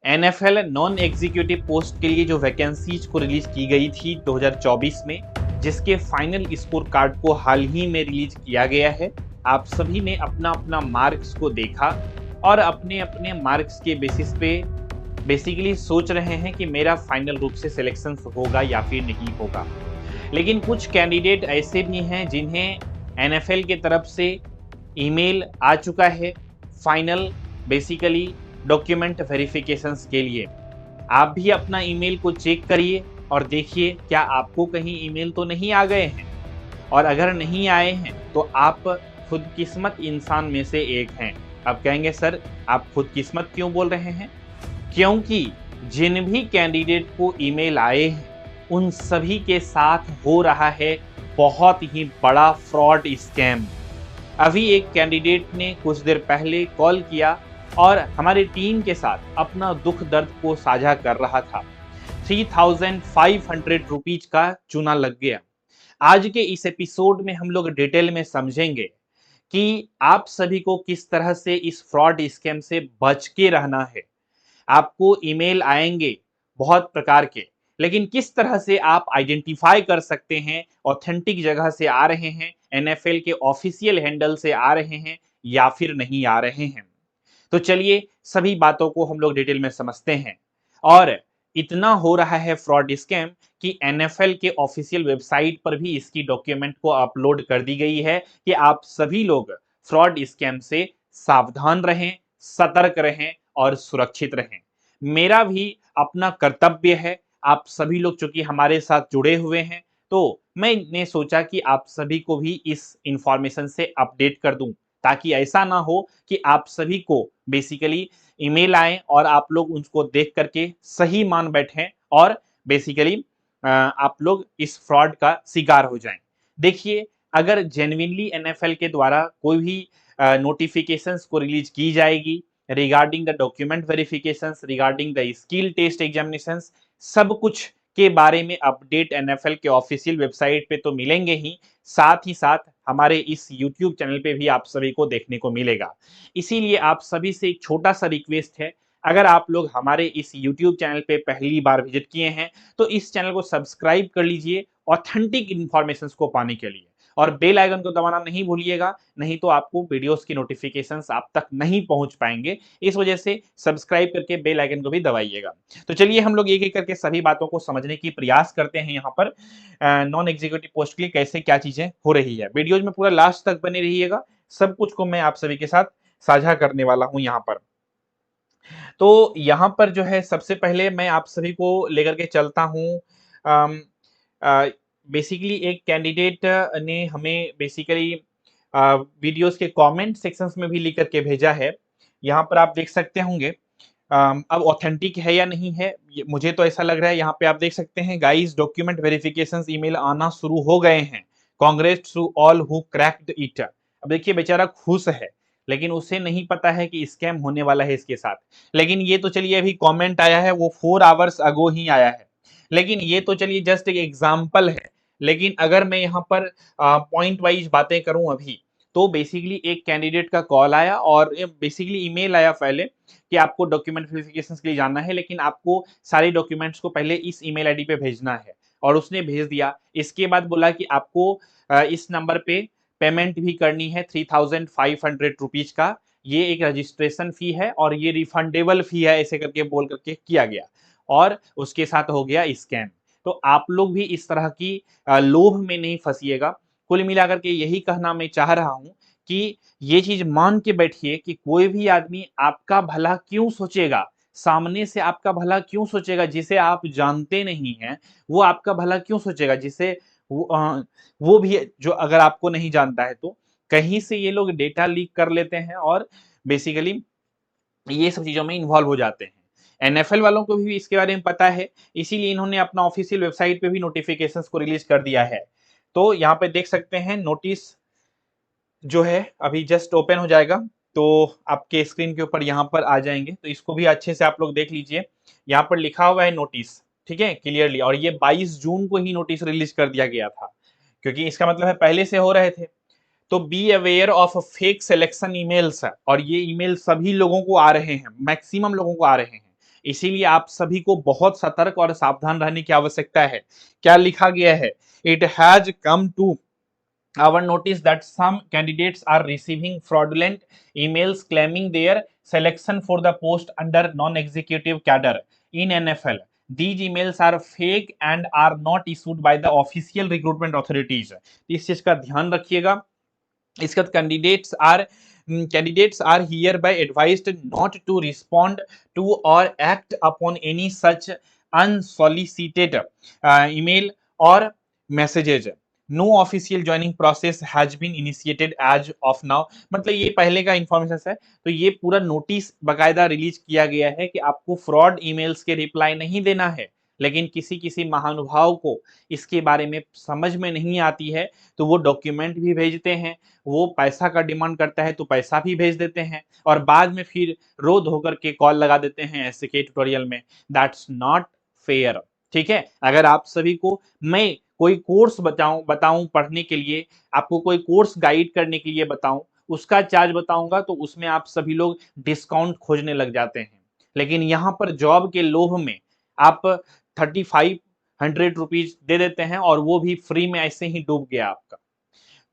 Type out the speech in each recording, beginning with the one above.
NFL non executive post के लिए जो वैकेंसीज को रिलीज की गई थी 2024 में, जिसके फाइनल स्कोर कार्ड को हाल ही में रिलीज किया गया है। आप सभी ने अपना अपना मार्क्स को देखा और अपने अपने मार्क्स के बेसिस पे बेसिकली सोच रहे हैं कि मेरा फाइनल रूप से सिलेक्शन होगा या फिर नहीं होगा। लेकिन कुछ कैंडिडेट ऐसे भी हैं जिन्हें एनएफएल की तरफ से ईमेल आ चुका है फाइनल बेसिकली डॉक्यूमेंट वेरिफिकेशंस के लिए। आप भी अपना ईमेल को चेक करिए और देखिए क्या आपको कहीं ईमेल तो नहीं आ गए हैं, और अगर नहीं आए हैं तो आप खुदकिस्मत इंसान में से एक हैं। अब कहेंगे सर आप खुदकिस्मत क्यों बोल रहे हैं? क्योंकि जिन भी कैंडिडेट को ईमेल आए हैं उन सभी के साथ हो रहा है बहुत ही बड़ा फ्रॉड स्कैम। अभी एक कैंडिडेट ने कुछ देर पहले कॉल किया और हमारी टीम के साथ अपना दुख दर्द को साझा कर रहा था। 3500 रुपीज का चूना लग गया। आज के इस एपिसोड में हम लोग डिटेल में समझेंगे कि आप सभी को किस तरह से इस फ्रॉड स्कैम से बच के रहना है। आपको ईमेल आएंगे बहुत प्रकार के, लेकिन किस तरह से आप आइडेंटिफाई कर सकते हैं ऑथेंटिक जगह से आ रहे हैं, एनएफएल के ऑफिशियल हैंडल से आ रहे हैं या फिर नहीं आ रहे हैं। तो चलिए सभी बातों को हम लोग डिटेल में समझते हैं। और इतना हो रहा है फ्रॉड स्कैम कि एनएफएल के ऑफिशियल वेबसाइट पर भी इसकी डॉक्यूमेंट को अपलोड कर दी गई है कि आप सभी लोग फ्रॉड स्कैम से सावधान रहें, सतर्क रहें और सुरक्षित रहें। मेरा भी अपना कर्तव्य है, आप सभी लोग चूंकि हमारे साथ जुड़े हुए हैं तो मैंने सोचा कि आप सभी को भी इस इंफॉर्मेशन से अपडेट कर दूं, ताकि ऐसा ना हो कि आप सभी को बेसिकली ईमेल आए और आप लोग उसको देख करके सही मान बैठें और बेसिकली आप लोग इस फ्रॉड का शिकार हो जाएं। देखिए, अगर जेन्युइनली एनएफएल के द्वारा कोई भी नोटिफिकेशंस को रिलीज की जाएगी regarding the document verifications, regarding the skill test examinations, सब कुछ के बारे में अपडेट एनएफएल के ऑफिशियल वेबसाइट पे तो मिलेंगे ही, साथ ही साथ हमारे इस यूट्यूब चैनल पे भी आप सभी को देखने को मिलेगा। इसीलिए आप सभी से एक छोटा सा रिक्वेस्ट है, अगर आप लोग हमारे इस यूट्यूब चैनल पे पहली बार विजिट किए हैं तो इस चैनल को सब्सक्राइब कर लीजिए ऑथेंटिक इंफॉर्मेशन को पाने के लिए, और बेल आइकन को दबाना नहीं भूलिएगा, नहीं तो आपको वीडियोस की नोटिफिकेशंस आप तक नहीं पहुंच पाएंगे। इस वजह से सब्सक्राइब करके बेल आइकन को भी दबाइएगा। तो चलिए हम लोग एक एक करके सभी बातों को समझने की प्रयास करते हैं यहाँ पर नॉन एग्जीक्यूटिव पोस्ट के लिए कैसे क्या चीजें हो रही है। वीडियोज में पूरा लास्ट तक बने रहिएगा, सब कुछ को मैं आप सभी के साथ साझा करने वाला हूं यहाँ पर। तो यहाँ पर जो है सबसे पहले मैं आप सभी को लेकर के चलता हूँ। बेसिकली एक कैंडिडेट ने हमें बेसिकली वीडियोस के कमेंट सेक्शंस में भी लिख करके भेजा है। यहाँ पर आप देख सकते होंगे अब ऑथेंटिक है या नहीं है, मुझे तो ऐसा लग रहा है। यहाँ पे आप देख सकते हैं गाइस, डॉक्यूमेंट वेरिफिकेशंस ईमेल आना शुरू हो गए हैं, congrats to all who cracked it. अब देखिए बेचारा खुश है, लेकिन उसे नहीं पता है कि स्कैम होने वाला है इसके साथ। लेकिन ये तो चलिए अभी कमेंट आया है, वो 4 आवर्स अगो ही आया है, लेकिन ये तो चलिए जस्ट एक एग्जाम्पल है। लेकिन अगर मैं यहाँ पर पॉइंट वाइज बातें करूं अभी, तो बेसिकली एक कैंडिडेट का कॉल आया और बेसिकली ईमेल आया पहले कि आपको डॉक्यूमेंट वेरिफिकेशन के लिए जाना है, लेकिन आपको सारे डॉक्यूमेंट्स को पहले इस ईमेल आईडी पे भेजना है, और उसने भेज दिया। इसके बाद बोला कि आपको इस नंबर पे पेमेंट भी करनी है 3500 रुपीज का, ये एक रजिस्ट्रेशन फी है और ये रिफंडेबल फी है, ऐसे करके बोल करके किया गया और उसके साथ हो गया स्कैम। तो आप लोग भी इस तरह की लोभ में नहीं फंसिएगा। कुल मिलाकर के यही कहना मैं चाह रहा हूं कि ये चीज मान के बैठिए कि कोई भी आदमी आपका भला क्यों सोचेगा, सामने से आपका भला क्यों सोचेगा, जिसे आप जानते नहीं हैं वो आपका भला क्यों सोचेगा, जिसे वो भी जो अगर आपको नहीं जानता है तो कहीं से ये लोग डेटा लीक कर लेते हैं और बेसिकली ये सब चीजों में इन्वॉल्व हो जाते हैं। एनएफएल वालों को भी इसके बारे में पता है, इसीलिए इन्होंने अपना ऑफिशियल वेबसाइट पे भी नोटिफिकेशंस को रिलीज कर दिया है। तो यहाँ पे देख सकते हैं नोटिस जो है अभी जस्ट ओपन हो जाएगा, तो आपके स्क्रीन के ऊपर यहाँ पर आ जाएंगे, तो इसको भी अच्छे से आप लोग देख लीजिए। यहाँ पर लिखा हुआ है नोटिस, ठीक है, क्लियरली, और ये 22 जून को ही नोटिस रिलीज कर दिया गया था, क्योंकि इसका मतलब है पहले से हो रहे थे। तो be aware of fake selection emails, और ये ईमेल सभी लोगों को आ रहे हैं, मैक्सिमम लोगों को आ रहे हैं। इसीलिए आप सभी को बहुत सतर्क और सावधान रहने की आवश्यकता है। क्या लिखा गया है? It has come to our notice that some candidates are receiving fraudulent emails claiming their selection for the post under non-executive cadre in NFL. These emails are fake and are not issued by the official recruitment authorities. इस चीज का ध्यान रखिएगा। इसका candidates are hereby advised not to respond to or act upon any such unsolicited email or messages. No official joining process has been initiated as of now. मतलब ये पहले का इंफॉर्मेशन है, तो ये पूरा नोटिस बकायदा रिलीज किया गया है कि आपको फ्रॉड ईमेल्स के रिप्लाई नहीं देना है। लेकिन किसी किसी महानुभाव को इसके बारे में समझ में नहीं आती है, तो वो डॉक्यूमेंट भी भेजते हैं, वो पैसा का डिमांड करता है तो पैसा भी भेज देते हैं, और बाद में फिर रो धो करके कॉल लगा देते हैं एसके ट्यूटोरियल में। That's not fair. ठीक है, अगर आप सभी को मैं कोई कोर्स बताऊं पढ़ने के लिए, आपको कोई कोर्स गाइड करने के लिए बताऊं, उसका चार्ज बताऊंगा तो उसमें आप सभी लोग डिस्काउंट खोजने लग जाते हैं। लेकिन यहाँ पर जॉब के लोभ में आप 3500 रुपीज दे देते हैं और वो भी फ्री में ऐसे ही डूब गया आपका।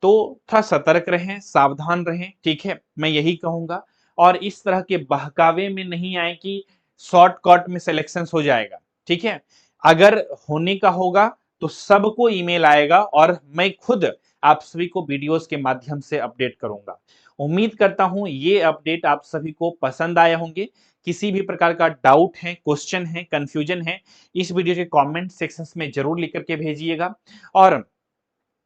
तो थोड़ा सतर्क रहें, सावधान रहें। ठीक है, मैं यही कहूंगा। और इस तरह के बहकावे में नहीं आए कि शॉर्टकट में सिलेक्शन हो जाएगा। ठीक है, अगर होने का होगा तो सबको ईमेल आएगा और मैं खुद आप सभी को वीडियोस के माध्यम से अपडेट करूंगा। उम्मीद करता हूं ये अपडेट आप सभी को पसंद आए होंगे। किसी भी प्रकार का डाउट है, क्वेश्चन है, कंफ्यूजन है, इस वीडियो के कमेंट सेक्शंस में जरूर लिख करके भेजिएगा। और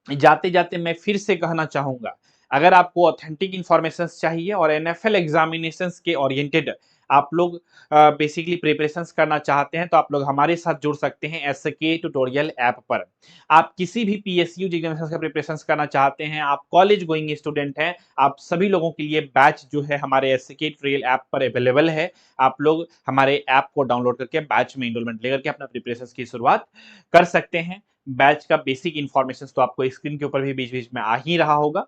जाते जाते मैं फिर से कहना चाहूंगा, अगर आपको ऑथेंटिक इंफॉर्मेशन चाहिए और एनएफएल एग्जामिनेशंस के ओरिएंटेड आप लोग बेसिकली प्रिपरेशंस करना चाहते हैं, तो आप लोग हमारे साथ जुड़ सकते हैं एसके ट्यूटोरियल ऐप पर। आप किसी भी पीएसयू एग्जामिनेशंस का प्रिपरेशंस करना चाहते हैं, आप कॉलेज गोइंग स्टूडेंट हैं, आप सभी लोगों के लिए बैच जो है हमारे एसके ट्यूटोरियल ऐप पर अवेलेबल है। आप लोग हमारे ऐप को डाउनलोड करके बैच में एनरोलमेंट लेकर के अपना प्रिपरेशंस की शुरुआत कर सकते हैं। बैच का बेसिक इंफॉर्मेशन तो आपको स्क्रीन के ऊपर भी बीच बीच में आ ही रहा होगा।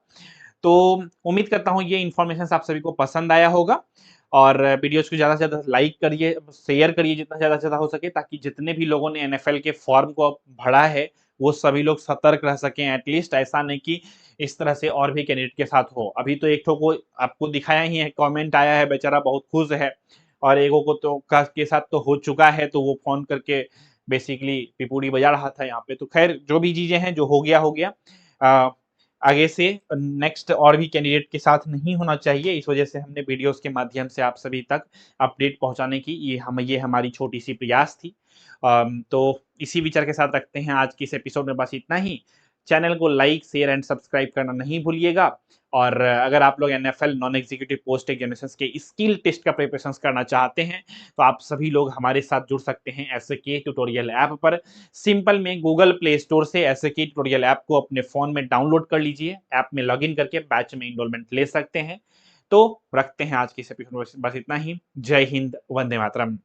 तो उम्मीद करता हूं ये इंफॉर्मेशन आप सभी को पसंद आया होगा, और वीडियोस को ज़्यादा से ज़्यादा लाइक करिए, शेयर करिए जितना ज़्यादा से ज़्यादा हो सके, ताकि जितने भी लोगों ने एनएफएल के फॉर्म को भरा है वो सभी लोग सतर्क रह सकें। एटलीस्ट ऐसा नहीं कि इस तरह से और भी कैंडिडेट के साथ हो। अभी तो एक ठो को आपको दिखाया ही है, कमेंट आया है, बेचारा बहुत खुश है, और एगो को तो के साथ तो हो चुका है, तो वो फोन करके बेसिकली पिपूड़ी बजा रहा था यहाँ पे। तो खैर जो भी चीजें हैं, जो हो गया हो गया। आगे से नेक्स्ट और भी कैंडिडेट के साथ नहीं होना चाहिए, इस वजह से हमने वीडियोस के माध्यम से आप सभी तक अपडेट पहुंचाने की ये हमारी छोटी सी प्रयास थी। तो इसी विचार के साथ रखते हैं आज की इस एपिसोड में, बस इतना ही। चैनल को लाइक, शेयर एंड सब्सक्राइब करना नहीं भूलिएगा। और अगर आप लोग NFL non executive post examinations के स्किल टेस्ट का प्रिपरेशन करना चाहते हैं, तो आप सभी लोग हमारे साथ जुड़ सकते हैं एसके ट्यूटोरियल ऐप पर। सिंपल में गूगल प्ले स्टोर से एसके ट्यूटोरियल ऐप को अपने फोन में डाउनलोड कर लीजिए, ऐप में लॉगिन करके बैच में इनरोलमेंट ले सकते हैं। तो रखते हैं आज की इस एपिसोड में बस इतना ही। जय हिंद, वंदे मातरम।